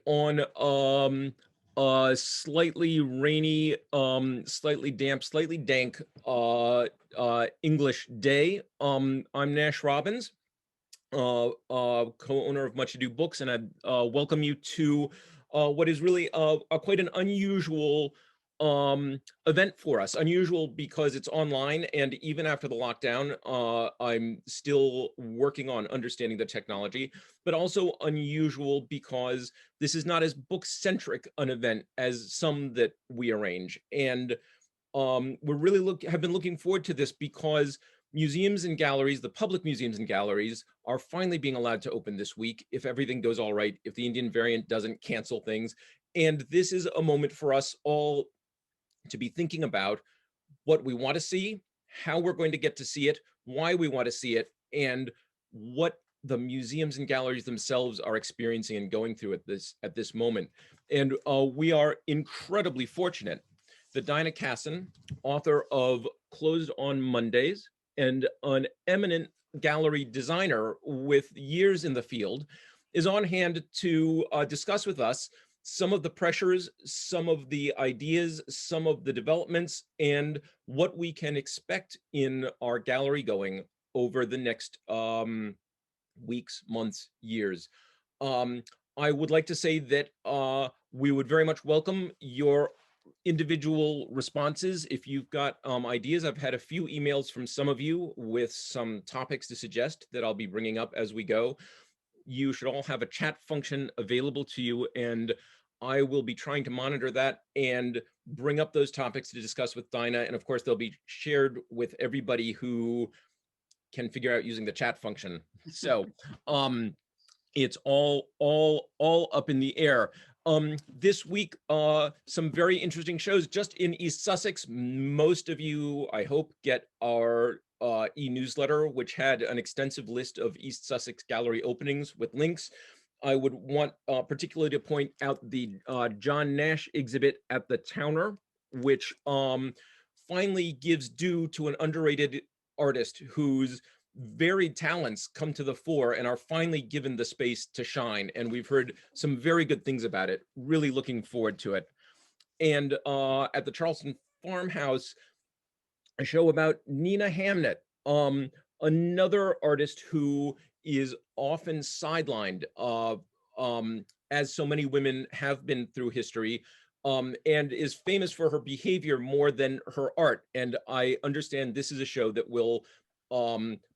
on a slightly rainy, slightly damp, slightly dank English day. I'm Nash Robbins, co-owner of Much Ado Books, and I welcome you to what is really quite an unusual event for us. Unusual because it's online, and even after the lockdown, I'm still working on understanding the technology, but also unusual because this is not as book-centric an event as some that we arrange. And we're really have been looking forward to this because museums and galleries, the public museums and galleries, are finally being allowed to open this week if everything goes all right, if the Indian variant doesn't cancel things. And this is a moment for us all to be thinking about what we want to see, how we're going to get to see it, why we want to see it, and what the museums and galleries themselves are experiencing and going through at this moment. And we are incredibly fortunate that Dinah Casson, author of Closed on Mondays and an eminent gallery designer with years in the field, is on hand to discuss with us some of the pressures, some of the ideas, some of the developments, and what we can expect in our gallery going over the next weeks, months, years. I would like to say that we would very much welcome your individual responses. If you've got ideas, I've had a few emails from some of you with some topics to suggest that I'll be bringing up as we go. You should all have a chat function available to you, and I will be trying to monitor that and bring up those topics to discuss with Dinah. And of course, they'll be shared with everybody who can figure out using the chat function. So it's all up in the air. This week, some very interesting shows just in East Sussex. Most of you, I hope, get our e-newsletter, which had an extensive list of East Sussex gallery openings with links. I would want particularly to point out the John Nash exhibit at the Towner, which finally gives due to an underrated artist whose varied talents come to the fore and are finally given the space to shine. And we've heard some very good things about it. Really looking forward to it. And at the Charleston Farmhouse, a show about Nina Hamnet, another artist who is often sidelined, as so many women have been through history, and is famous for her behavior more than her art. And I understand this is a show that will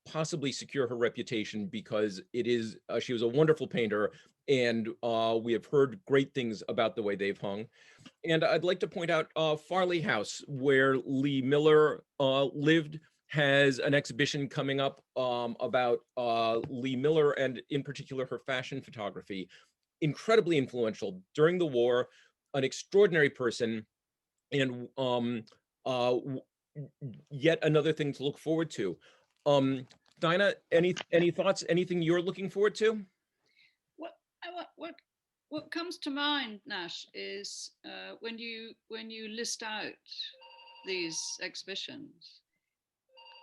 possibly secure her reputation because it is, she was a wonderful painter, and we have heard great things about the way they've hung. And I'd like to point out Farley House, where Lee Miller lived, has an exhibition coming up about Lee Miller and in particular her fashion photography. Incredibly influential during the war, an extraordinary person, and yet another thing to look forward to. Dinah, any thoughts? Anything you're looking forward to? What what comes to mind, Nash, is when you list out these exhibitions.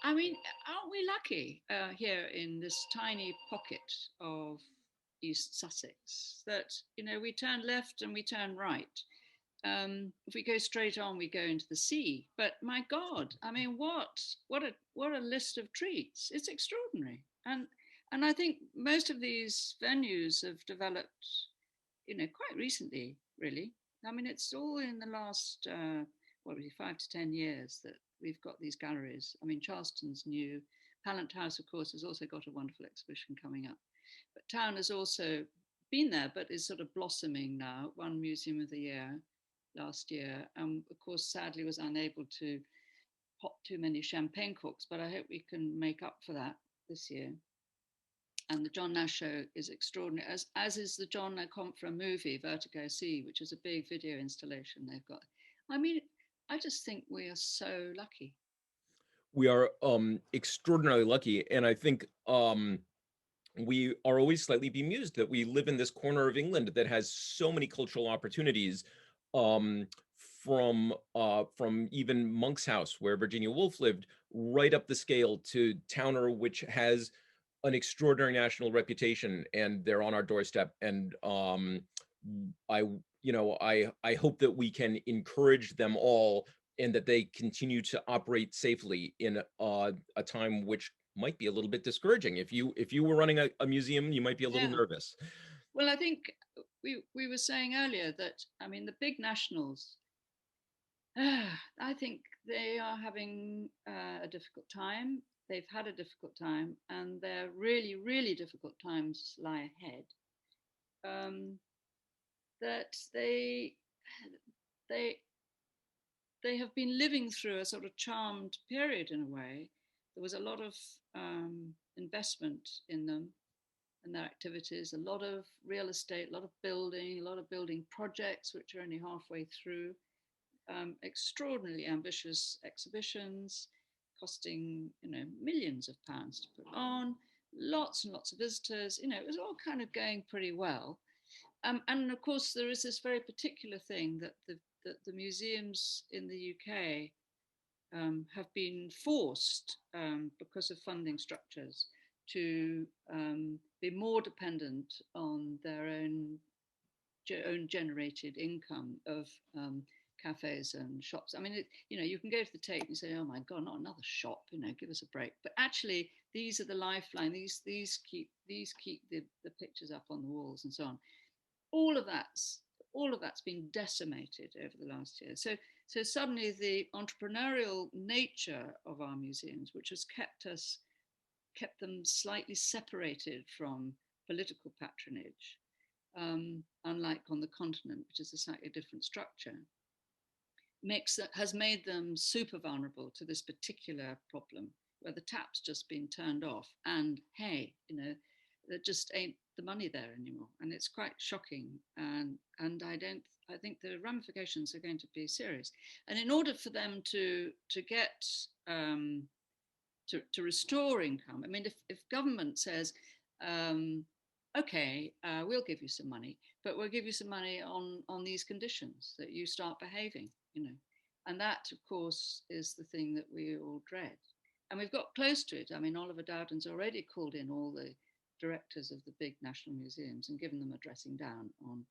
I mean, aren't we lucky here in this tiny pocket of East Sussex that we turn left and we turn right. If we go straight on, we go into the sea. But my God, I mean, what a list of treats! It's extraordinary, and I think most of these venues have developed, quite recently, really. I mean, it's all in the last what would be 5 to 10 years that we've got these galleries. I mean, Charleston's new. Pallant House, of course, has also got a wonderful exhibition coming up. But Town has also been there, but is sort of blossoming now. Won Museum of the Year last year, and of course, sadly, was unable to pop too many champagne corks. But I hope we can make up for that this year. And the John Nash show is extraordinary, as is the John Comfra movie, Vertigo Sea, which is a big video installation they've got. I mean, I just think we are so lucky. We are extraordinarily lucky, and I think we are always slightly bemused that we live in this corner of England that has so many cultural opportunities, from even Monk's House, where Virginia Woolf lived, right up the scale to Towner, which has an extraordinary national reputation, and they're on our doorstep. And I hope that we can encourage them all and that they continue to operate safely in a time which might be a little bit discouraging. If you were running a museum, you might be a little Yeah. nervous. Well, I think we were saying earlier that, I mean, the big nationals, I think they are having a difficult time. They've had a difficult time, and their really, really difficult times lie ahead. Um, that they they have been living through a sort of charmed period in a way. There was a lot of investment in them and their activities, a lot of real estate, a lot of building projects which are only halfway through, extraordinarily ambitious exhibitions costing, millions of pounds to put on, lots and lots of visitors. It was all kind of going pretty well. And of course, there is this very particular thing that the museums in the UK have been forced, because of funding structures, to be more dependent on their own generated income of cafes and shops. I mean, you can go to the Tate and say, "Oh my God, not another shop! Give us a break." But actually, these are the lifeline. These keep the pictures up on the walls and so on. All of that's been decimated over the last year. So suddenly the entrepreneurial nature of our museums, which has kept them slightly separated from political patronage, unlike on the continent, which is a slightly different structure, has made them super vulnerable to this particular problem, where the tap's just been turned off, and hey, there just ain't the money there anymore, and it's quite shocking. And I think the ramifications are going to be serious. And in order for them to get to restore income, I mean, if government says, okay, we'll give you some money, but we'll give you some money on these conditions, that you start behaving, and that, of course, is the thing that we all dread. And we've got close to it. I mean, Oliver Dowden's already called in all the directors of the big national museums and given them a dressing down um,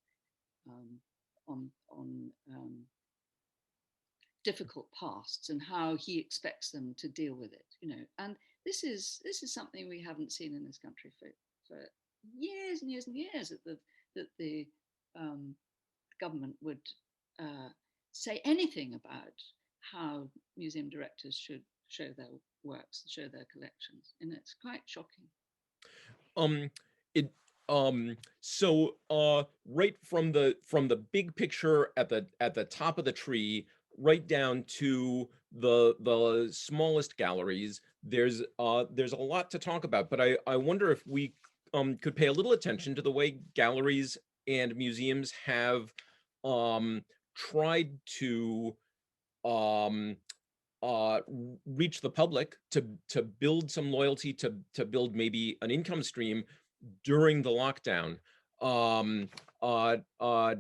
on difficult pasts and how he expects them to deal with it. And this is something we haven't seen in this country for years and years and years. That the government would say anything about how museum directors should show their works, show their collections, and it's quite shocking. Um, it so right from the big picture at the top of the tree, right down to the smallest galleries, there's a lot to talk about. But I wonder if we could pay a little attention to the way galleries and museums have tried to um reach the public, to build some loyalty, to build maybe an income stream during the lockdown.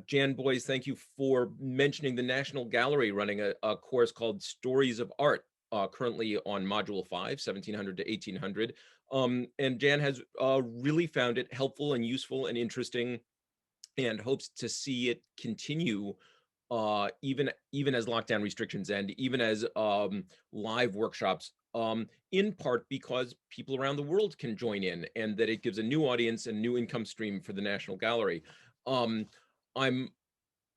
Jan Boys, thank you for mentioning the National Gallery running a course called Stories of Art, currently on Module 5, 1700 to 1800. And Jan has really found it helpful and useful and interesting, and hopes to see it continue, even as lockdown restrictions end, even as live workshops, in part because people around the world can join in, and that it gives a new audience and new income stream for the National Gallery. Um, I'm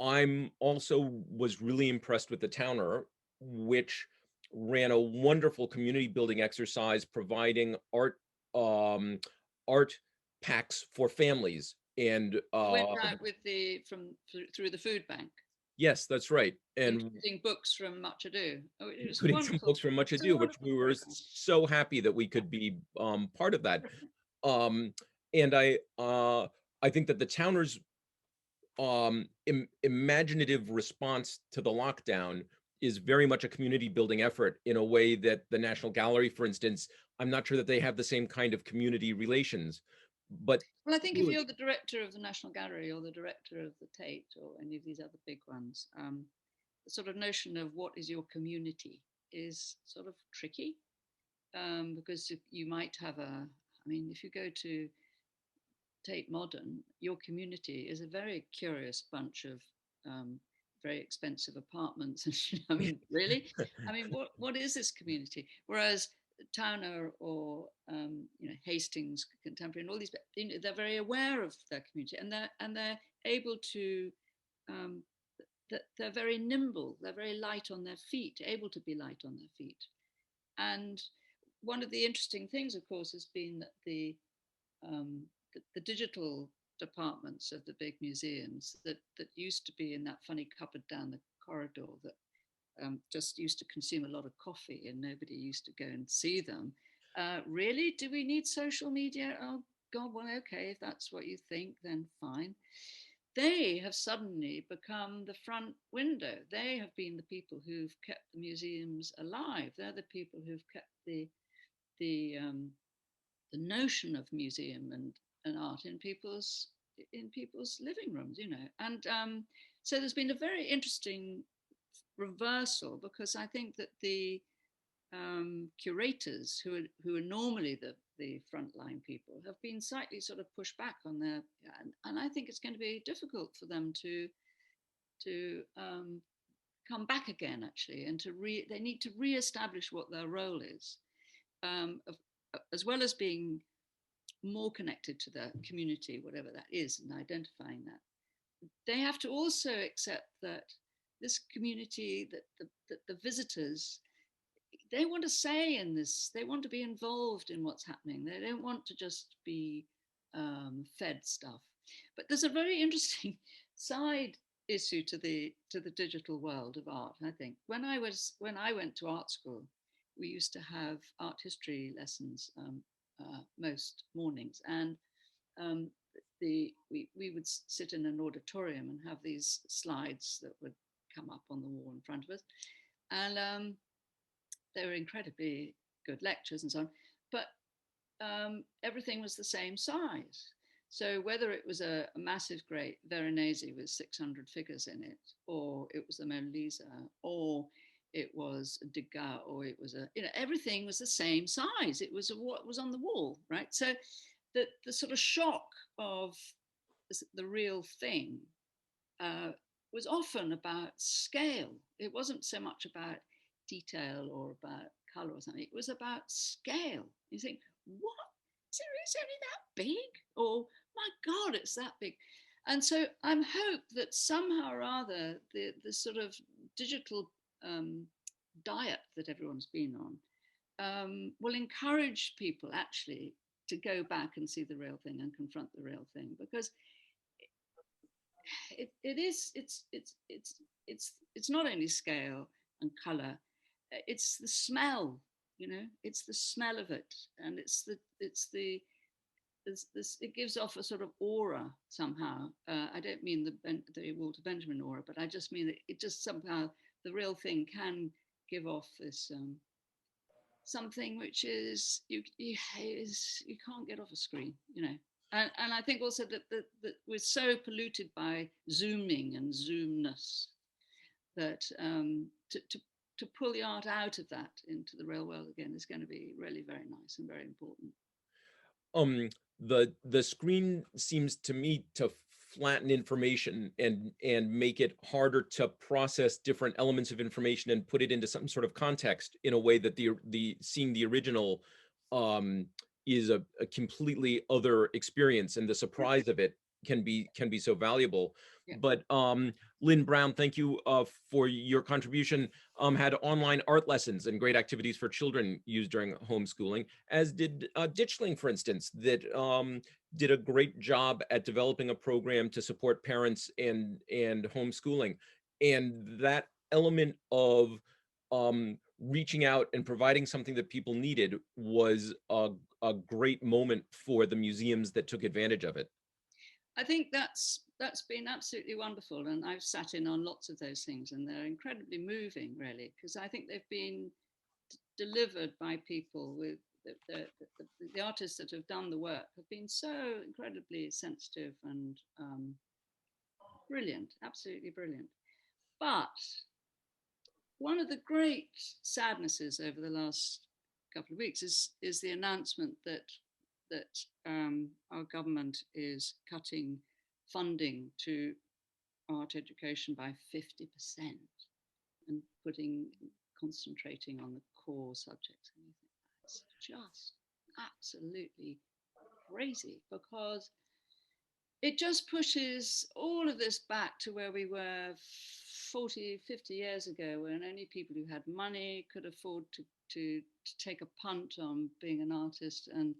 I'm also was really impressed with the Towner, which ran a wonderful community building exercise, providing um, art packs for families. And Went out with through the food bank, yes, that's right. And including books from Much Ado. Oh, it was including some wonderful. books from Much It's a Ado, which wonderful we were program. so happy that we could be part of that. Um, and I think that the Towner's imaginative response to the lockdown is very much a community building effort, in a way that the National Gallery, for instance, I'm not sure that they have the same kind of community relations, but Well, I think if really, you're the director of the National Gallery or the director of the Tate or any of these other big ones, the sort of notion of what is your community is sort of tricky, because you might have I mean, if you go to Tate Modern, your community is a very curious bunch of very expensive apartments. I mean, really? I mean, what is this community? Whereas Towner or Hastings Contemporary and all these, they're very aware of their community, and they're able to. Um, they're very nimble. They're very light on their feet, able to be light on their feet. And one of the interesting things, of course, has been that the digital departments of the big museums that used to be in that funny cupboard down the corridor that just used to consume a lot of coffee and nobody used to go and see them. Really, do we need social media? Oh God, well, okay, if that's what you think, then fine. They have suddenly become the front window. They have been the people who've kept the museums alive. They're the people who've kept the the notion of museum and art in people's living rooms, And so there's been a very interesting reversal, because I think that the curators who are normally the frontline people have been slightly sort of pushed back on their, and I think it's going to be difficult for them to come back again, actually, and they need to re-establish what their role is, as well as being more connected to the community, whatever that is, and identifying that. They have to also accept that this community, that the visitors, they want to say in this, they want to be involved in what's happening. They don't want to just be fed stuff. But there's a very interesting side issue to the digital world of art. I think when I went to art school, we used to have art history lessons most mornings, and we would sit in an auditorium and have these slides that would come up on the wall in front of us, and they were incredibly good lectures and so on, but everything was the same size. So whether it was a massive great Veronese with 600 figures in it, or it was the Mona Lisa, or it was a Degas, or it was everything was the same size. It was what was on the wall, right? So the sort of shock of the real thing was often about scale. It wasn't so much about detail or about color or something. It was about scale. You think, what? It's only that big? Or, my God, it's that big. And so I'm hope that somehow or other the sort of digital diet that everyone's been on will encourage people actually to go back and see the real thing and confront the real thing, because it's not only scale and color, it's the smell, it's the smell of it, and it gives off a sort of aura somehow. I don't mean the Walter Benjamin aura, but I just mean that it just somehow, the real thing can give off this something which is you can't get off a screen, And I think also that we're so polluted by zooming and zoomness that to pull the art out of that into the real world again is going to be really very nice and very important. The screen seems to me to flatten information and make it harder to process different elements of information and put it into some sort of context in a way that the seeing the original is a completely other experience, and the Yeah. surprise of it can be so valuable. Yeah. But Lynn Brown, thank you for your contribution. Had online art lessons and great activities for children used during homeschooling, as did Ditchling, for instance, that did a great job at developing a program to support parents and homeschooling. And that element of reaching out and providing something that people needed was a great moment for the museums that took advantage of it. I think that's been absolutely wonderful, and I've sat in on lots of those things, and they're incredibly moving, really, because I think they've been delivered by people with the artists that have done the work have been so incredibly sensitive and brilliant, absolutely brilliant. But one of the great sadnesses over the last couple of weeks is the announcement that that our government is cutting funding to art education by 50% and concentrating on the core subjects. And you think that's just absolutely crazy, because it just pushes all of this back to where we were 40, 50 years ago, when only people who had money could afford to take a punt on being an artist. And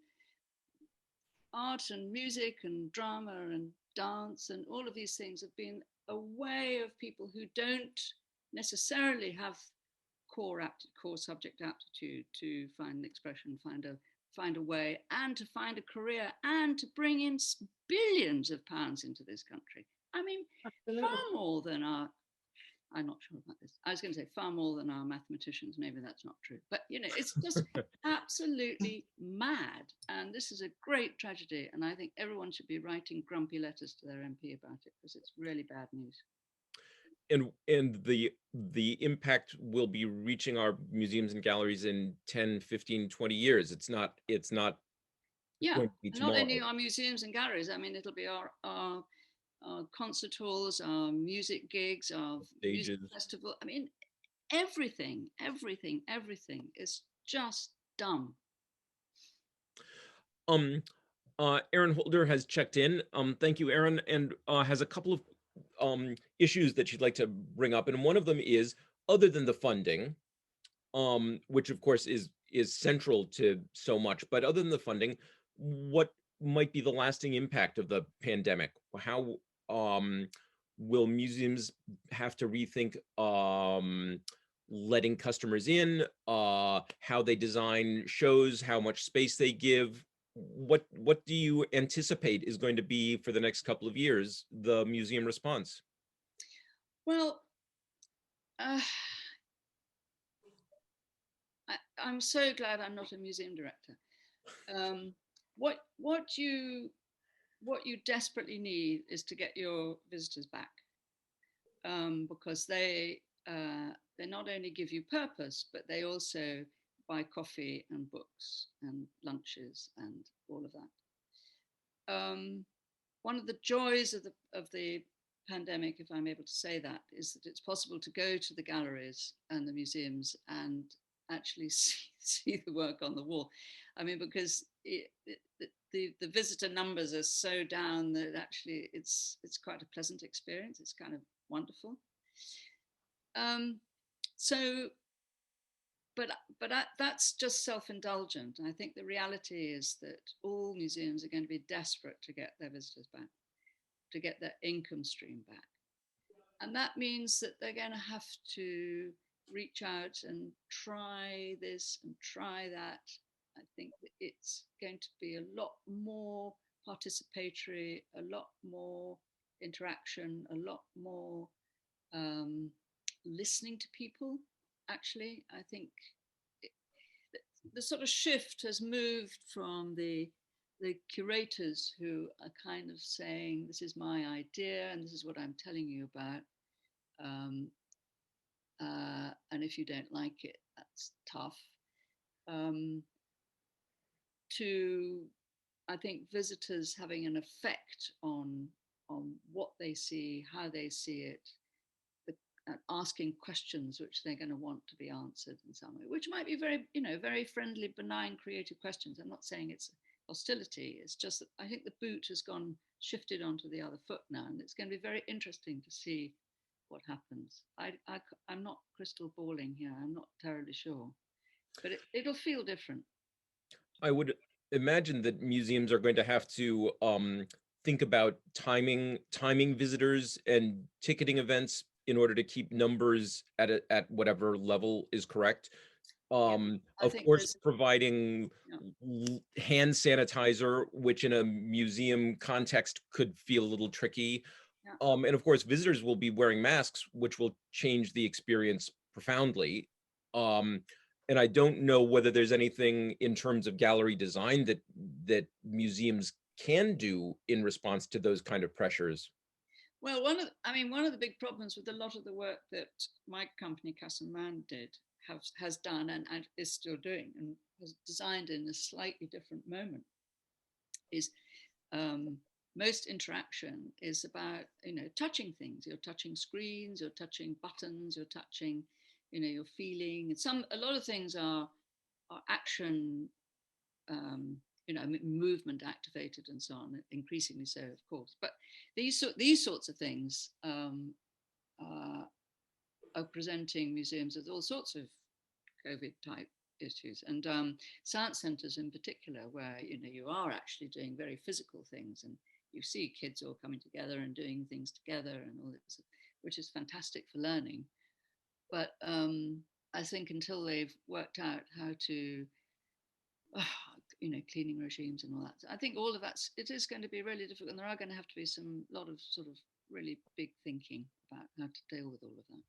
art and music and drama and dance and all of these things have been a way of people who don't necessarily have core subject aptitude to find expression, find a way, and to find a career, and to bring in billions of pounds into this country. I mean, far more than our, I'm not sure about this. I was going to say far more than our mathematicians. Maybe that's not true. But, it's just absolutely mad. And this is a great tragedy. And I think everyone should be writing grumpy letters to their MP about it, because it's really bad news. And the impact will be reaching our museums and galleries in 10, 15, 20 years. It's not Yeah, going to be not only tomorrow. our museums and galleries. I mean, it'll be our concert halls, our music gigs, our music Stages. festival. I mean, everything is just dumb. Aaron Holder has checked in. Thank you, Aaron, and has a couple of issues that she'd like to bring up. And one of them is, other than the funding, which of course is central to so much, but other than the funding, what might be the lasting impact of the pandemic? How will museums have to rethink letting customers in, how they design shows, how much space they give? What do you anticipate is going to be, for the next couple of years, the museum response? Well, I'm so glad I'm not a museum director. What you desperately need is to get your visitors back, because they not only give you purpose, but they also buy coffee and books and lunches and all of that. One of the joys of the pandemic, if I'm able to say that, is that it's possible to go to the galleries and the museums and actually see the work on the wall. I mean, because the visitor numbers are so down that actually it's quite a pleasant experience. It's kind of wonderful. So, but that's just self-indulgent. And I think the reality is that all museums are going to be desperate to get their visitors back, to get their income stream back. And that means that they're going to have to reach out and try this and try that. I think that it's going to be a lot more participatory, a lot more interaction, a lot more listening to people. Actually, I think the sort of shift has moved from the curators who are kind of saying, this is my idea and this is what I'm telling you about. And if you don't like it, that's tough. To, I think, visitors having an effect on what they see, how they see it, asking questions which they're going to want to be answered in some way, which might be very, very friendly, benign, creative questions. I'm not saying it's hostility. It's just that I think the boot has shifted onto the other foot now, and it's going to be very interesting to see what happens. I'm not crystal balling here. I'm not terribly sure, but it'll feel different. I would imagine that museums are going to have to think about timing visitors and ticketing events in order to keep numbers at whatever level is correct. Of course, providing hand sanitizer, which in a museum context could feel a little tricky. And of course, visitors will be wearing masks, which will change the experience profoundly. And I don't know whether there's anything in terms of gallery design that museums can do in response to those kind of pressures. Well, one of the big problems with a lot of the work that my company Casson has done and is still doing, and has designed in a slightly different moment, is most interaction is about, touching things. You're touching screens, you're touching buttons, you're touching, you're feeling. And a lot of things are action, movement activated and so on, increasingly so, of course. But these sorts of things are presenting museums with all sorts of COVID type issues, and science centres in particular, where you are actually doing very physical things, and you see kids all coming together and doing things together and all this, which is fantastic for learning. But I think until they've worked out how to, cleaning regimes and all that, I think all of it is going to be really difficult, and there are going to have to be lot of sort of really big thinking about how to deal with all of that.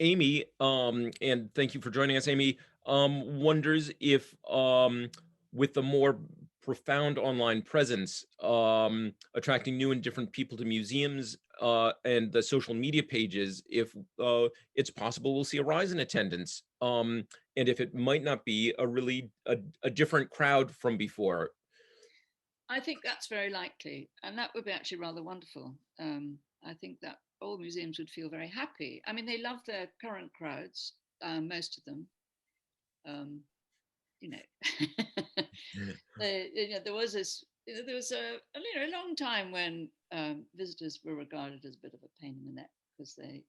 Amy, and thank you for joining us, Amy, wonders if, with the more profound online presence, attracting new and different people to museums, and the social media pages, if it's possible we'll see a rise in attendance, and if it might not be a different crowd from before. I think that's very likely, and that would be actually rather wonderful. I think that all museums would feel very happy. I mean, they love their current crowds, most of them. There was a long time when visitors were regarded as a bit of a pain in the neck because they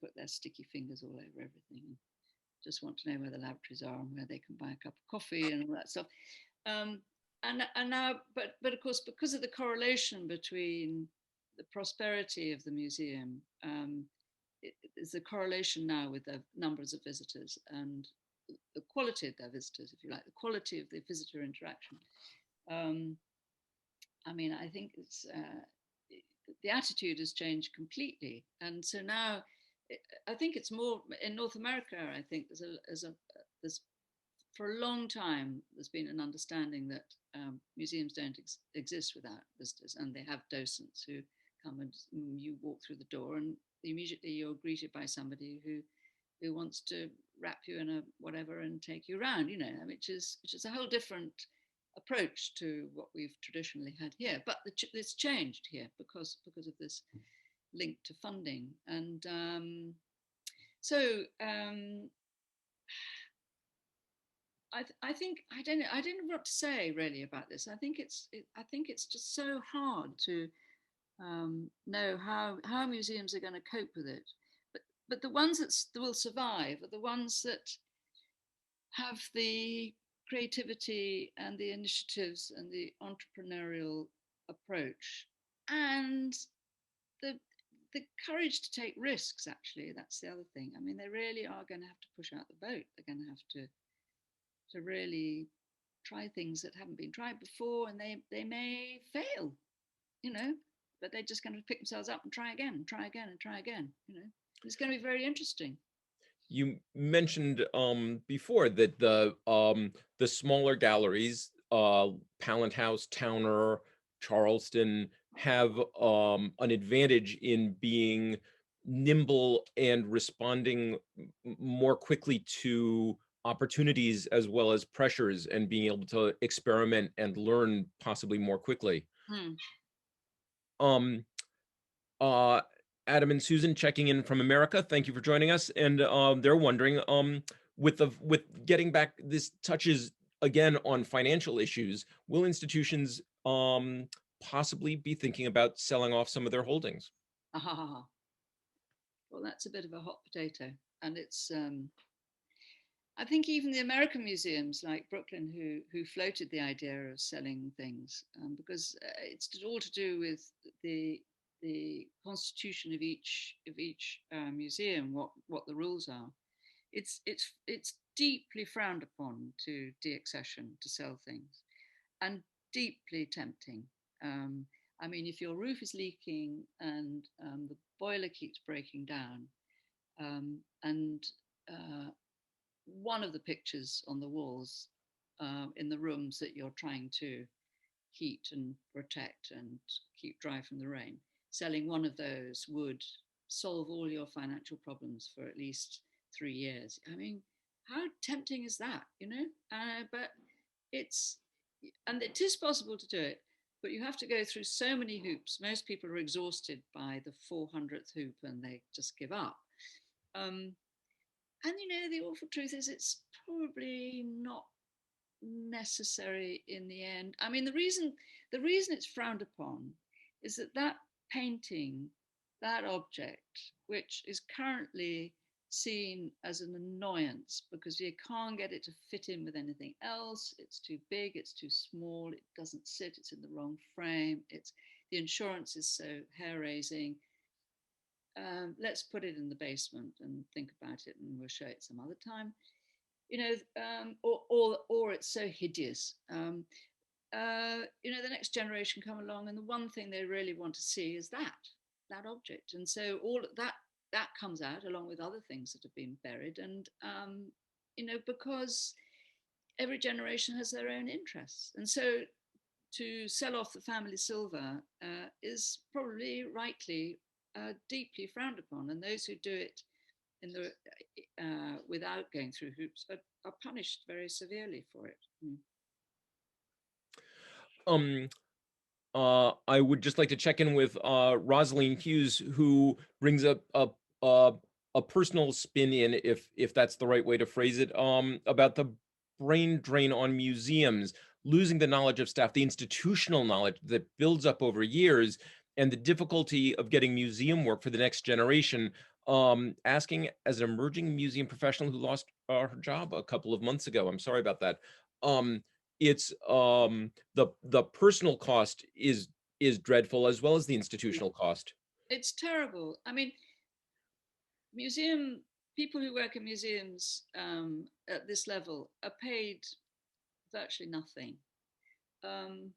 put their sticky fingers all over everything and just want to know where the laboratories are and where they can buy a cup of coffee and all that stuff. And now, but of course, because of the correlation between the prosperity of the museum, there's a correlation now with the numbers of visitors and the quality of their visitors, if you like, the quality of the visitor interaction. I mean, I think the attitude has changed completely, and so now I think it's more in North America. I think there's for a long time there's been an understanding that museums don't exist without visitors, and they have docents who come and you walk through the door and immediately you're greeted by somebody who wants to wrap you in a whatever and take you around, which is a whole different approach to what we've traditionally had here. But it's changed here because of this link to funding, and I think I don't know what to say really about this. I think it's just so hard to know how museums are going to cope with it. But the ones that will survive are the ones that have the creativity and the initiatives and the entrepreneurial approach and the courage to take risks. Actually, that's the other thing. I mean, they really are going to have to push out the boat. They're going to have to really try things that haven't been tried before, and they may fail, but they're just going to pick themselves up and try again and try again and try again. It's going to be very interesting. You mentioned before that the smaller galleries, Pallant House, Towner, Charleston, have an advantage in being nimble and responding more quickly to opportunities as well as pressures, and being able to experiment and learn possibly more quickly. Um, Adam and Susan checking in from America. Thank you for joining us. And they're wondering, with getting back, this touches again on financial issues. Will institutions possibly be thinking about selling off some of their holdings? Well, that's a bit of a hot potato, and it's. I think even the American museums like Brooklyn, who floated the idea of selling things, because it's all to do with the constitution of each museum, what the rules are. It's deeply frowned upon to deaccession, to sell things, and deeply tempting. I mean, if your roof is leaking and the boiler keeps breaking down, and one of the pictures on the walls in the rooms that you're trying to heat and protect and keep dry from the rain, selling one of those would solve all your financial problems for at least 3 years. I mean, how tempting is that, But it's and it is possible to do it, but you have to go through so many hoops. Most people are exhausted by the 400th hoop and they just give up. Um, and the awful truth is, it's probably not necessary in the end. I mean, the reason it's frowned upon is that painting, that object, which is currently seen as an annoyance because you can't get it to fit in with anything else. It's too big, it's too small, it doesn't sit, it's in the wrong frame. It's the insurance is so hair raising. Let's put it in the basement and think about it, and we'll show it some other time. Or it's so hideous. The next generation come along, and the one thing they really want to see is that object, and so all that comes out along with other things that have been buried, and because every generation has their own interests, and so to sell off the family silver is probably rightly deeply frowned upon, and those who do it in the without going through hoops are punished very severely for it. Um, I would just like to check in with Rosaline Hughes, who brings up a personal spin in, if that's the right way to phrase it, about the brain drain on museums, losing the knowledge of staff, the institutional knowledge that builds up over years, and the difficulty of getting museum work for the next generation. Asking as an emerging museum professional who lost her job a couple of months ago. I'm sorry about that. It's the personal cost is dreadful, as well as the institutional cost. It's terrible. I mean, museum people who work in museums at this level are paid virtually nothing. Um,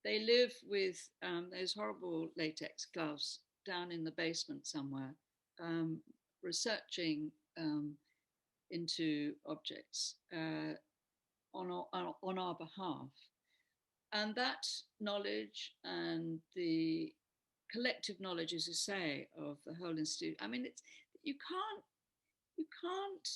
they live with those horrible latex gloves down in the basement somewhere, um, researching into objects on our behalf. And that knowledge and the collective knowledge, as you say, of the whole institute. I mean, it's you can't you can't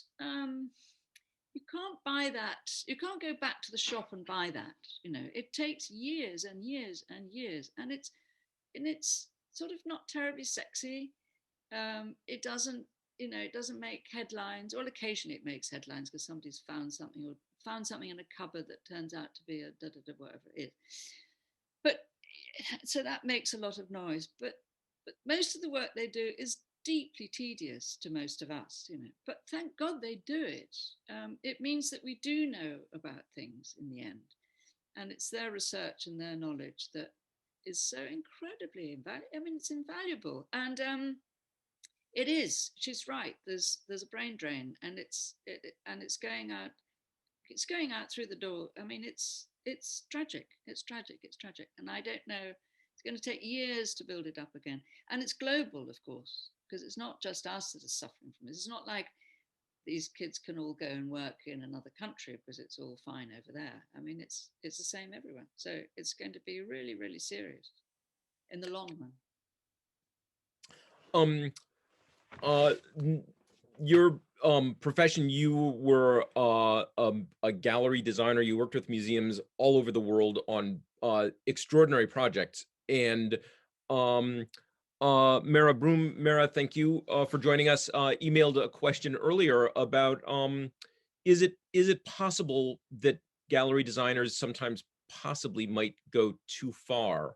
you can't buy that. You can't go back to the shop and buy that. It takes years and years and years, and it's sort of not terribly sexy. It doesn't make headlines. Well, occasionally it makes headlines because somebody's found something in a cupboard that turns out to be a da da da whatever it is. But so that makes a lot of noise. But most of the work they do is deeply tedious to most of us. But thank God they do it. It means that we do know about things in the end, and it's their research and their knowledge that is so incredibly invaluable. I mean, it's invaluable, and it is. She's right. There's a brain drain, and it's going out. It's going out through the door. I mean, it's tragic. It's tragic. It's tragic. And I don't know. It's going to take years to build it up again. And it's global, of course, because it's not just us that are suffering from this. It's not like these kids can all go and work in another country because it's all fine over there. I mean, it's the same everywhere. So it's going to be really, really serious in the long run. Um, uh, your profession, you were a gallery designer. You worked with museums all over the world on extraordinary projects. And Mara, thank you for joining us. Emailed a question earlier about is it possible that gallery designers sometimes possibly might go too far?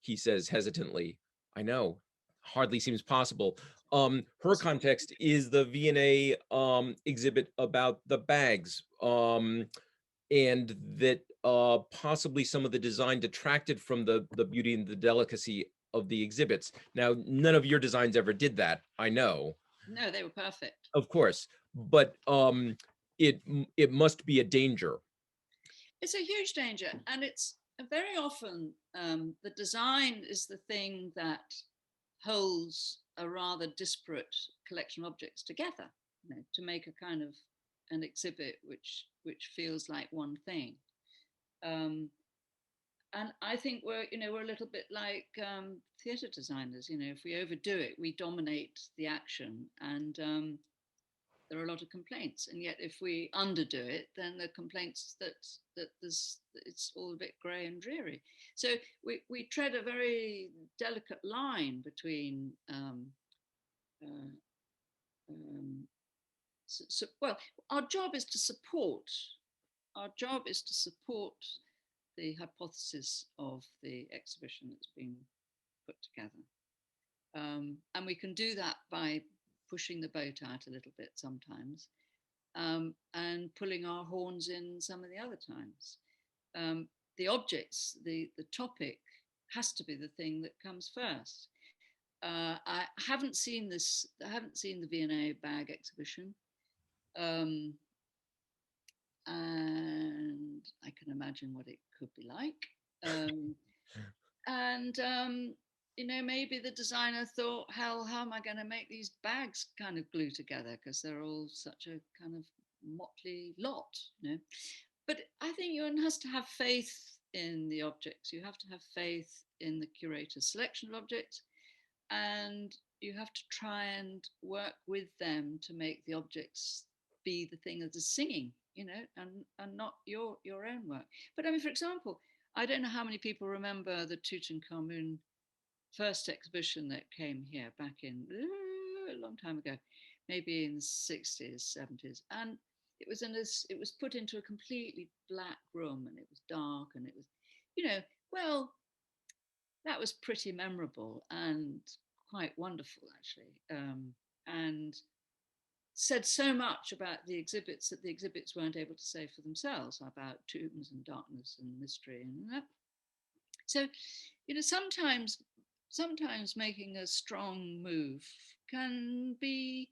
He says hesitantly. I know, hardly seems possible. Her context is the V&A exhibit about the bags, and that possibly some of the design detracted from the beauty and the delicacy of the exhibits. Now, none of your designs ever did that, I know. No, they were perfect. Of course, but it must be a danger. It's a huge danger, and it's very often the design is the thing that holds a rather disparate collection of objects together, to make a kind of an exhibit which feels like one thing. Um, and I think we're a little bit like theatre designers. If we overdo it, we dominate the action, and there are a lot of complaints, and yet if we underdo it, then the complaints that there's it's all a bit grey and dreary. So we tread a very delicate line between uh, um, well, our job is to support. Our job is to support the hypothesis of the exhibition that's been put together. And we can do that by pushing the boat out a little bit sometimes, and pulling our horns in some of the other times. The objects, the topic has to be the thing that comes first. I haven't seen this. I haven't seen the V&A bag exhibition, um, and I can imagine what it could be like. And maybe the designer thought, hell, how am I going to make these bags kind of glue together, because they're all such a kind of motley lot. But I think one has to have faith in the objects. You have to have faith in the curator's selection of objects, and you have to try and work with them to make the objects be the thing that is singing, and not your own work. But I mean, for example, I don't know how many people remember the Tutankhamun first exhibition that came here back in a long time ago, maybe in the 60s, 70s. And it was put into a completely black room, and it was dark, and it was, well, that was pretty memorable and quite wonderful, actually. And said so much about the exhibits that the exhibits weren't able to say for themselves, about tombs and darkness and mystery and that. So, sometimes making a strong move can be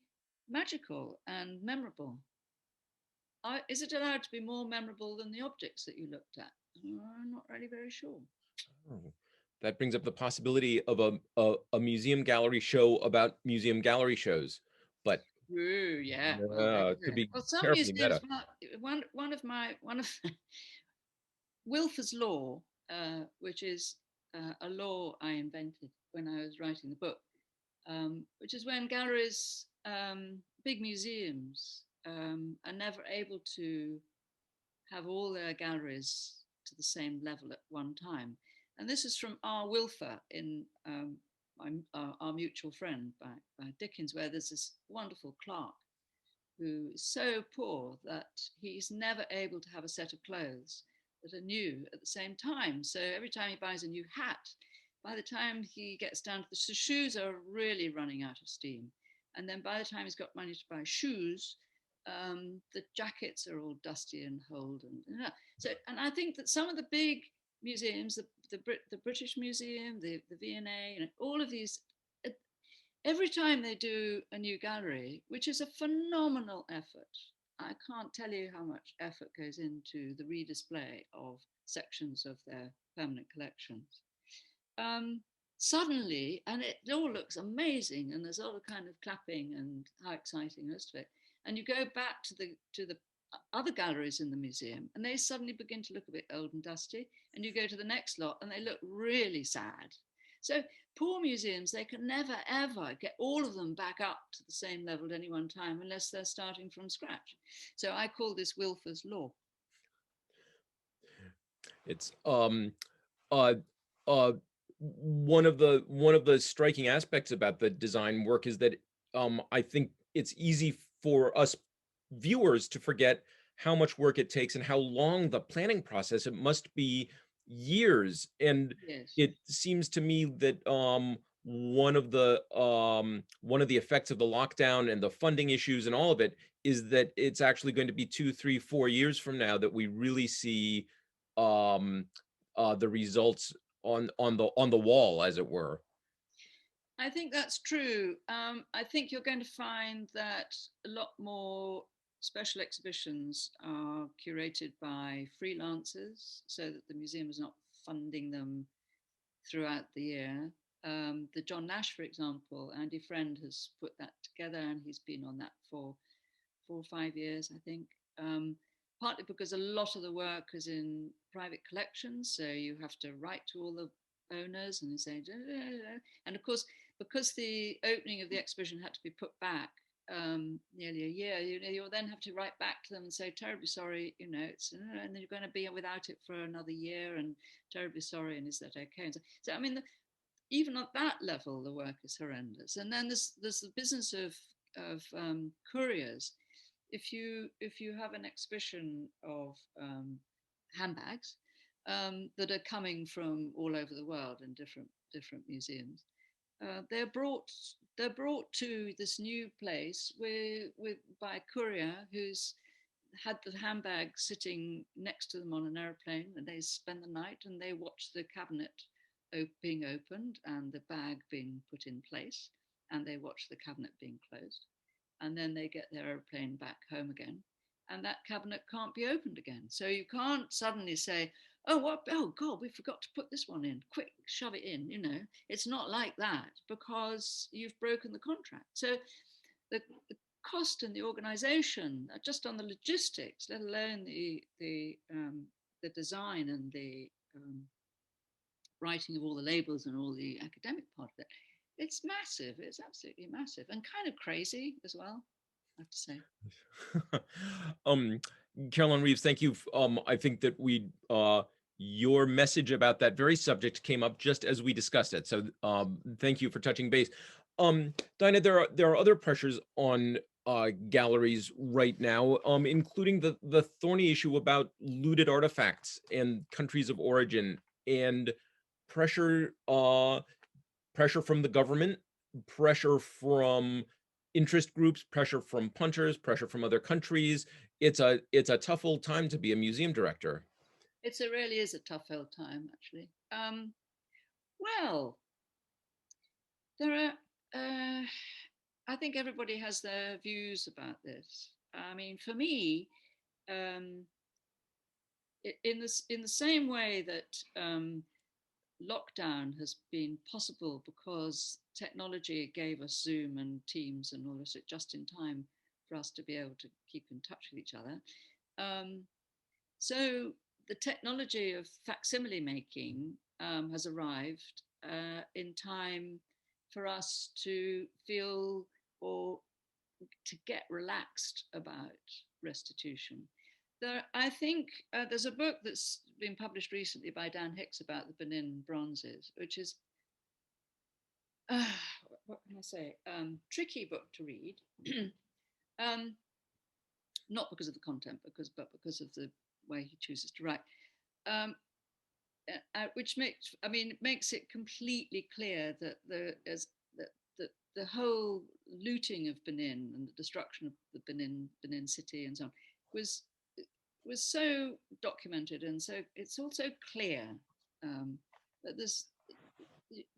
magical and memorable. Is it allowed to be more memorable than the objects that you looked at? I'm not really very sure. Oh, that brings up the possibility of a museum gallery show about museum gallery shows, but Ooh, yeah. Well, it could be some terribly museums. meta. One of Wilfers Law, which is a law I invented when I was writing the book, which is when galleries, big museums, are never able to have all their galleries to the same level at one time. And this is from R. Wilfer in Our Mutual Friend by Dickens, where there's this wonderful clerk who is so poor that he's never able to have a set of clothes that are new at the same time. So every time he buys a new hat, by the time he gets down to the shoes are really running out of steam. And then by the time he's got money to buy shoes, the jackets are all dusty and old. And I think that some of the big museums, the British Museum, the V&A, all of these, every time they do a new gallery, which is a phenomenal effort, I can't tell you how much effort goes into the redisplay of sections of their permanent collections. Suddenly, and it all looks amazing, and there's all the kind of clapping and how exciting the rest of it. And you go back to the other galleries in the museum, and they suddenly begin to look a bit old and dusty. And you go to the next lot, and they look really sad. So poor museums, they can never ever get all of them back up to the same level at any one time unless they're starting from scratch. So I call this Wilfer's Law. It's uh uh one of the striking aspects about the design work is that I think it's easy for us viewers to forget how much work it takes and how long the planning process. It must be years. And Yes. it seems to me that one of the effects of the lockdown and the funding issues and all of it is that it's actually going to be 2, 3, 4 years from now that we really see um the results on the wall, as it were. I think that's true. I think you're going to find that a lot more special exhibitions are curated by freelancers so that the museum is not funding them throughout the year. The John Nash, for example, Andy Friend has put that together, and he's been on that for 4 or 5 years, I think. Partly because a lot of the work is in private collections, so you have to write to all the owners and say, and of course, because the opening of the exhibition had to be put back nearly a year, you'll then have to write back to them and say, terribly sorry, and then you're going to be without it for another year, and terribly sorry, and is that okay? And so I mean, even at that level, the work is horrendous. And then there's the business of couriers. If you have an exhibition of handbags that are coming from all over the world in different museums, they're brought to this new place with by a courier who's had the handbag sitting next to them on an airplane, and they spend the night and they watch the cabinet being opened and the bag being put in place, and they watch the cabinet being closed, and then they get their airplane back home again, and that cabinet can't be opened again. So you can't suddenly say, oh, what? Oh God, we forgot to put this one in. Quick, shove it in. It's not like that, because you've broken the contract. So the cost and the organisation, just on the logistics, let alone the design and the writing of all the labels and all the academic part of it, it's massive. It's absolutely massive, and kind of crazy as well, I have to say. um Caroline Reeves, thank you. I think that your message about that very subject came up just as we discussed it, so thank you for touching base. Dinah, there are other pressures on galleries right now, including the thorny issue about looted artifacts and countries of origin, and pressure pressure from the government, pressure from interest groups, pressure from punters, pressure from other countries. It's a tough old time to be a museum director. It really is a tough old time, actually. Well, there are. I think everybody has their views about this. I mean, for me, um, in the same way that lockdown has been possible because technology gave us Zoom and Teams and all this just in time for us to be able to keep in touch with each other. So the technology of facsimile making has arrived in time for us to feel or to get relaxed about restitution. I think there's a book that's been published recently by Dan Hicks about the Benin bronzes, which is, what can I say, tricky book to read. um, Not because of the content, but because of the way he chooses to write. Um, which makes it completely clear that the whole looting of Benin and the destruction of the Benin city and so on was so documented, and so it's also clear that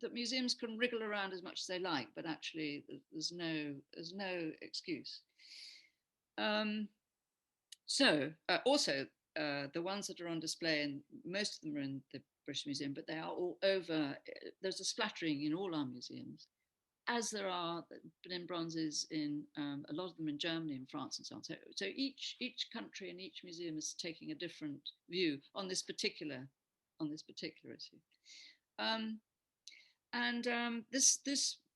that museums can wriggle around as much as they like, but actually there's no excuse. So also the ones that are on display, and most of them are in the British Museum, but they are all over. There's a splattering in all our museums, as there are Benin bronzes in a lot of them in Germany and France and so on. So each country and each museum is taking a different view on this particular issue.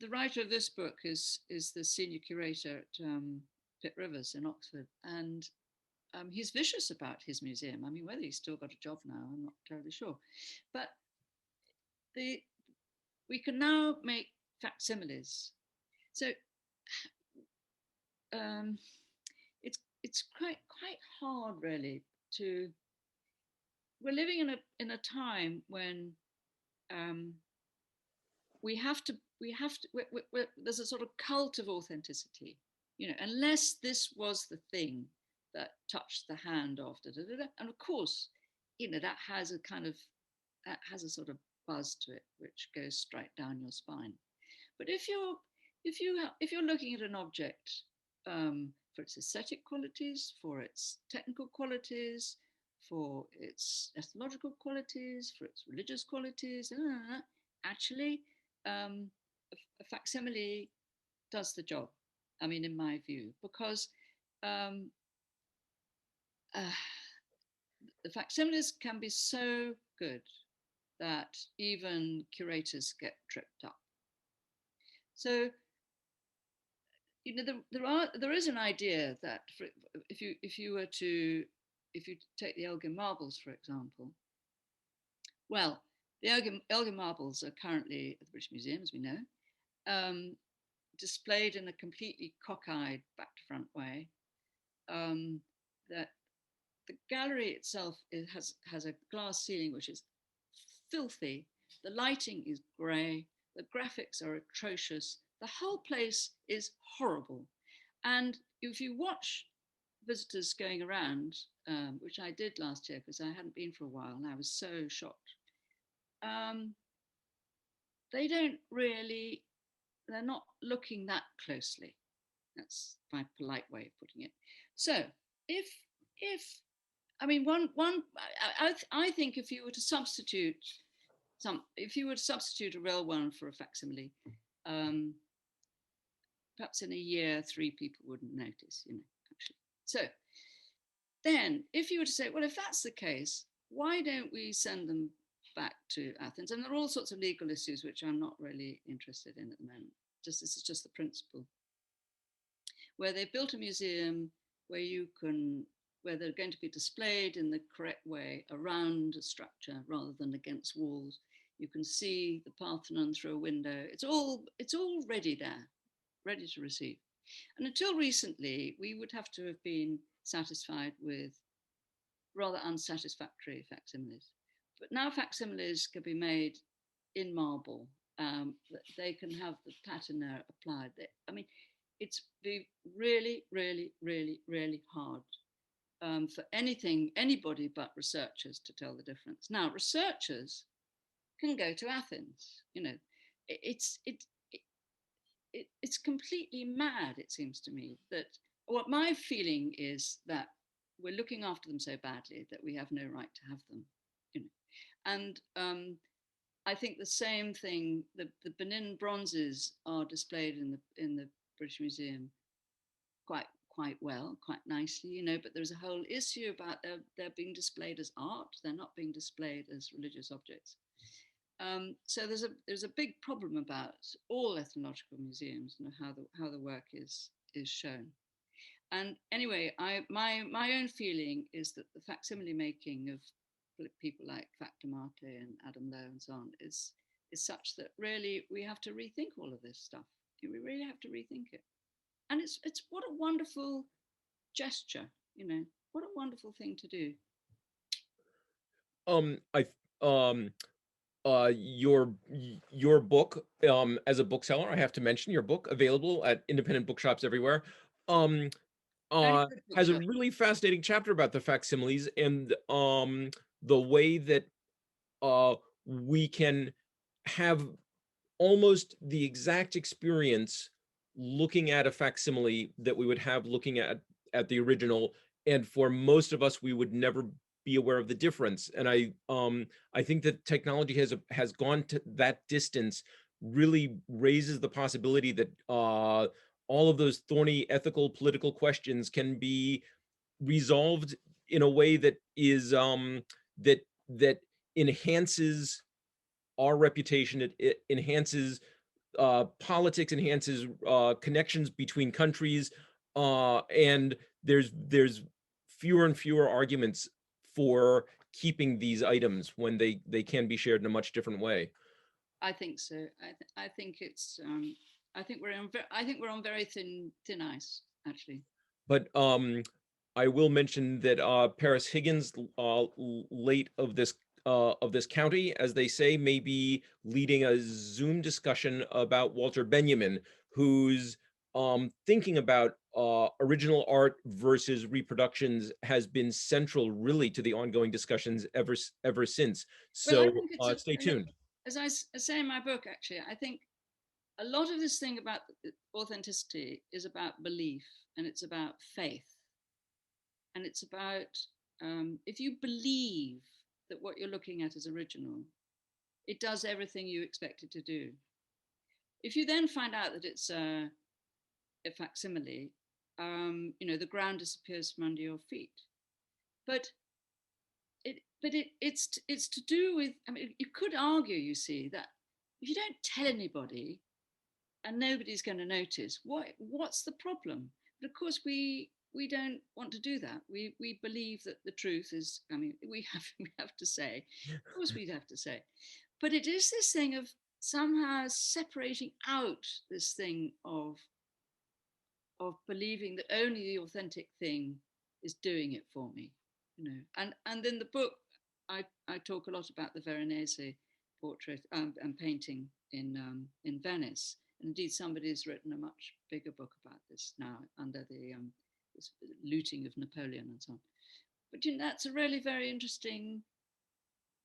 The writer of this book is the senior curator at Pitt Rivers in Oxford, and he's vicious about his museum. I mean, whether he's still got a job now, I'm not terribly sure. But we can now make facsimiles. So it's quite hard, really. We're living in a time when we have to. There's a sort of cult of authenticity. Unless this was the thing that touched the hand of and of course, that has a sort of buzz to it which goes straight down your spine. But if you're looking at an object for its aesthetic qualities, for its technical qualities, for its ethnological qualities, for its religious qualities, actually, a facsimile does the job. I mean, in my view, because the facsimiles can be so good that even curators get tripped up. So there is an idea that if you take the Elgin marbles, for example, well, the Elgin marbles are currently at the British Museum, as we know, um, displayed in a completely cockeyed back to front way. That the gallery itself has a glass ceiling which is filthy. The lighting is grey. The graphics are atrocious. The whole place is horrible. And if you watch visitors going around, which I did last year because I hadn't been for a while and I was so shocked, um, they don't really, they're not looking that closely. That's my polite way of putting it. So if if I mean I think if you were to substitute if you were to substitute a real one for a facsimile, um, perhaps in a year 3 people wouldn't notice, actually. So then if you were to say, well, if that's the case, why don't we send them back to Athens? And there are all sorts of legal issues which I'm not really interested in at the moment. This is just the principle, where they've built a museum where where they're going to be displayed in the correct way around a structure rather than against walls. You can see the Parthenon through a window. It's all ready there, ready to receive. And until recently, we would have to have been satisfied with rather unsatisfactory facsimiles. But now facsimiles can be made in marble. They can have the patina applied. I mean, it's really, really, really, really hard for anybody but researchers to tell the difference. Now, researchers can go to Athens. It's it's completely mad. It seems to me that what my feeling is that we're looking after them so badly that we have no right to have them. And I think the same thing. The Benin bronzes are displayed in the British Museum quite well, quite nicely, but there's a whole issue about they're being displayed as art. They're not being displayed as religious objects. So there's a big problem about all ethnological museums and how the work is shown. And anyway, my own feeling is that the facsimile making of people like Factamate and Adam Lowe and so on is such that really we have to rethink all of this stuff. We really have to rethink it. And it's what a wonderful gesture, what a wonderful thing to do. I your book, as a bookseller, I have to mention your book, available at independent bookshops everywhere, um has a really fascinating chapter about the facsimiles and the way that we can have almost the exact experience looking at a facsimile that we would have looking at the original, and for most of us we would never be aware of the difference. And I think that technology has gone to that distance, really raises the possibility that all of those thorny ethical political questions can be resolved in a way that is that enhances our reputation. It enhances politics, enhances connections between countries, and there's fewer and fewer arguments for keeping these items when they can be shared in a much different way. I think so. I think it's. I think we're on very thin ice, actually. But I will mention that Paris Higgins, late of this county, as they say, may be leading a Zoom discussion about Walter Benjamin, who's thinking about original art versus reproductions has been central, really, to the ongoing discussions ever since. Well, I So think it's stay tuned. as I say in my book, actually, I think a lot of this thing about authenticity is about belief, and it's about faith, and it's about if you believe that what you're looking at is original, it does everything you expect it to do. If you then find out that it's a facsimile, the ground disappears from under your feet. But it's to do with. I mean, you could argue, you see, that if you don't tell anybody, and nobody's going to notice. What's the problem? But of course, we don't want to do that. We believe that the truth is. I mean, we have to say, of course, we'd have to say, but it is this thing of somehow separating out this thing of believing that only the authentic thing is doing it for me, And in the book, I talk a lot about the Veronese portrait and painting in Venice. And indeed, somebody has written a much bigger book about this now under the this looting of Napoleon and so on. But that's a really very interesting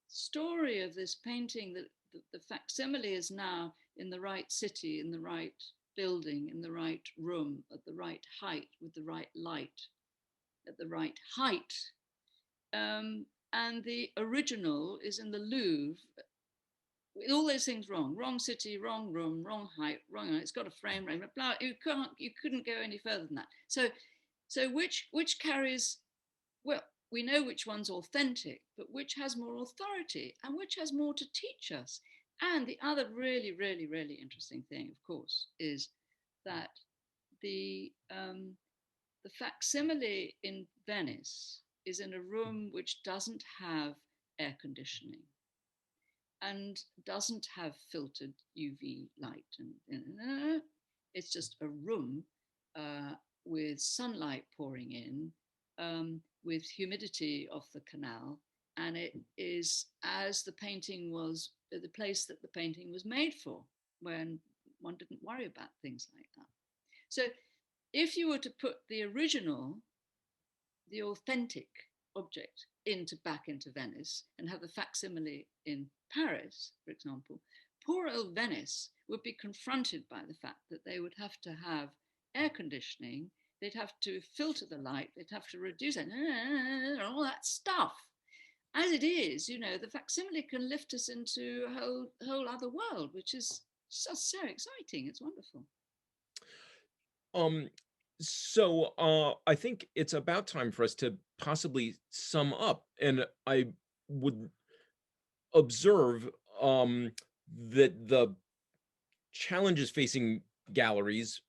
story of this painting, that the facsimile is now in the right city, in the right building, in the right room, at the right height, with the right light, at the right height. And the original is in the Louvre, with all those things wrong city, wrong room, wrong height, wrong. It's got a frame rate, blah. You couldn't go any further than that. So which carries, well, we know which one's authentic, but which has more authority and which has more to teach us. And the other really, really, really interesting thing, of course, is that the facsimile in Venice is in a room which doesn't have air conditioning and doesn't have filtered UV light. And it's just a room with sunlight pouring in, with humidity off the canal. And it is as the painting was, the place that the painting was made for, when one didn't worry about things like that. So if you were to put the original, the authentic object back into Venice and have the facsimile in Paris, for example, poor old Venice would be confronted by the fact that they would have to have air conditioning, they'd have to filter the light, they'd have to reduce it, all that stuff. As it is, the facsimile can lift us into a whole other world, which is just so exciting. It's wonderful. So I think it's about time for us to possibly sum up, and I would observe that the challenges facing galleries,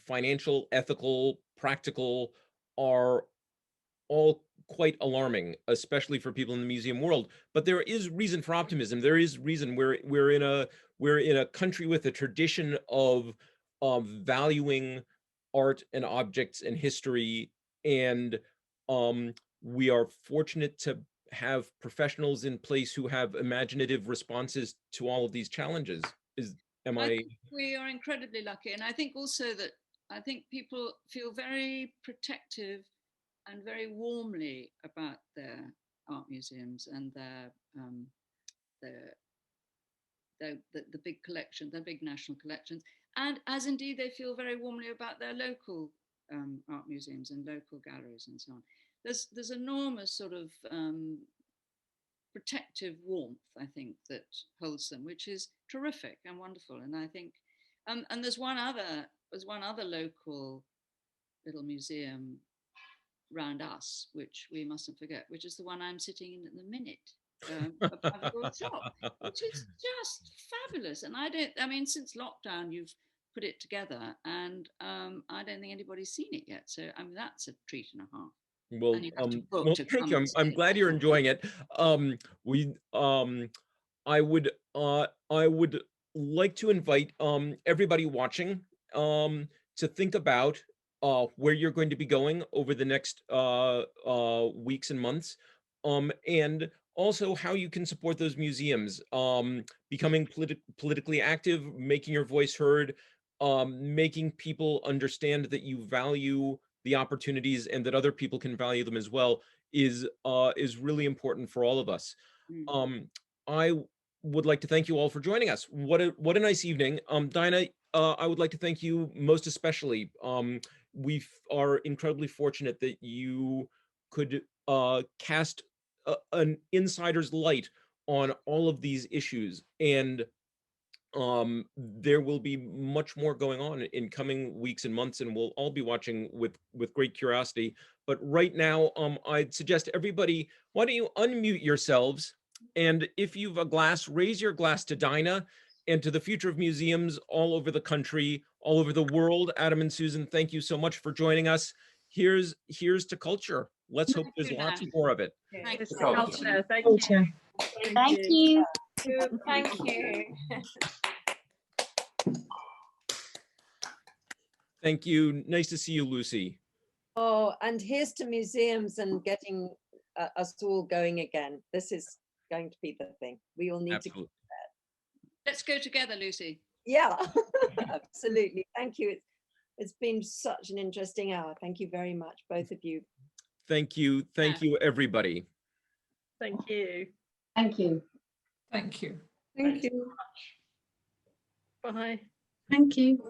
financial, ethical, practical, are all quite alarming, especially for people in the museum world. But there is reason for optimism. There is reason. We're in a country with a tradition of valuing art and objects and history, and we are fortunate to have professionals in place who have imaginative responses to all of these challenges. I think we are incredibly lucky, and I think also that people feel very protective and very warmly about their art museums and the big collection, their big national collections, and as indeed they feel very warmly about their local art museums and local galleries and so on. There's enormous sort of protective warmth, I think, that holds them, which is terrific and wonderful. And I think, and there's one other local little museum round us, which we mustn't forget, which is the one I'm sitting in at the minute, above your shop, which is just fabulous. And I mean, since lockdown, you've put it together, and I don't think anybody's seen it yet. So I mean, that's a treat and a half. Well, And you have to book to thank come you. and I'm see glad you're enjoying it. We I would like to invite everybody watching to think about where you're going to be going over the next weeks and months, and also how you can support those museums, becoming politically active, making your voice heard, making people understand that you value the opportunities and that other people can value them as well is really important for all of us. it. I would like to thank you all for joining us. What a nice evening. Dinah, I would like to thank you most especially. We are incredibly fortunate that you could cast an insider's light on all of these issues, and there will be much more going on in coming weeks and months, and we'll all be watching with great curiosity. But right now, I'd suggest everybody, why don't you unmute yourselves, and if you've a glass, raise your glass to Dinah, and to the future of museums all over the country, all over the world. Adam and Susan, thank you so much for joining us. Here's to culture. Let's hope there's lots more of it. Thank It's you. culture. Thank Culture. you. Thank you. Thank you. Thank you. Nice to see you, Lucy. Oh, and here's to museums and getting us all going again. This is going to be the thing. We all need Absolutely. Let's go together, Lucy. Yeah, absolutely. Thank you. It's been such an interesting hour. Thank you very much, both of you. Thank you. Thank you, everybody. Thank you. Thank you. Thank you. Thank you. Bye. Thank you.